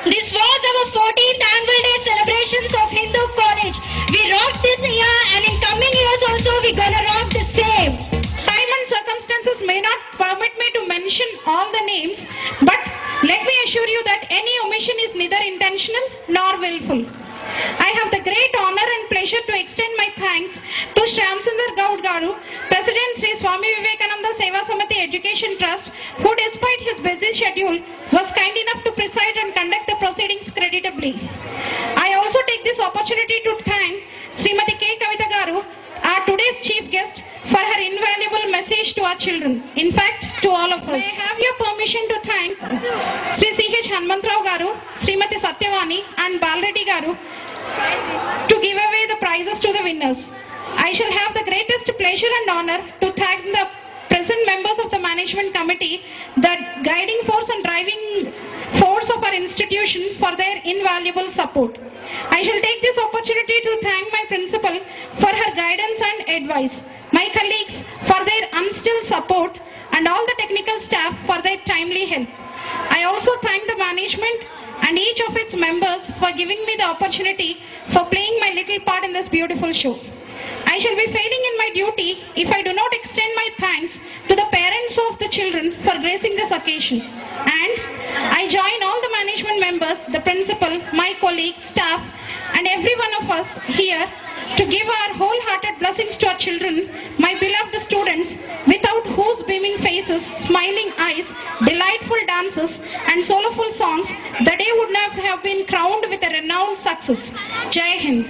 This was our 14th annual day celebrations of Hindu College. We rocked this year and in coming years also we're gonna rock the same. Time and circumstances may not permit me to mention all the names, but let me assure violation is neither intentional nor willful. I have the great honor and pleasure to extend my thanks to Shyamsundar Gaud Garu, President Sri Swami Vivekananda Seva Samiti Education Trust, who despite his busy schedule was kind enough to preside and conduct the proceedings creditably. I also take this opportunity to thank Srimati K. Kavita Garu, our today's chief guest, for her invaluable message to our children. In fact, to all of us. I have your permission to thank Sri C.H. Hanmantrao Garu, Srimati Satyavani and Balreddy Garu to give away the prizes to the winners. I shall have the greatest pleasure and honor to thank the present members of the management committee, the guiding force and driving force of our institution, for their invaluable support. I shall take this opportunity to thank my principal for her guidance and advice, my colleagues for their unstilled support, and all the technical staff for their timely help. I also thank the management and each of its members for giving me the opportunity for playing my little part in this beautiful show. I shall be failing in my duty if I do not extend my thanks to the parents of the children for gracing this occasion. And I join all the management members, the principal, my colleagues, staff, and every one of us here to give our wholehearted blessings to our children, my beloved students, without whose beaming faces, smiling eyes, delightful dances, and soulful songs, the day would not have been crowned with a renowned success. Jai Hind.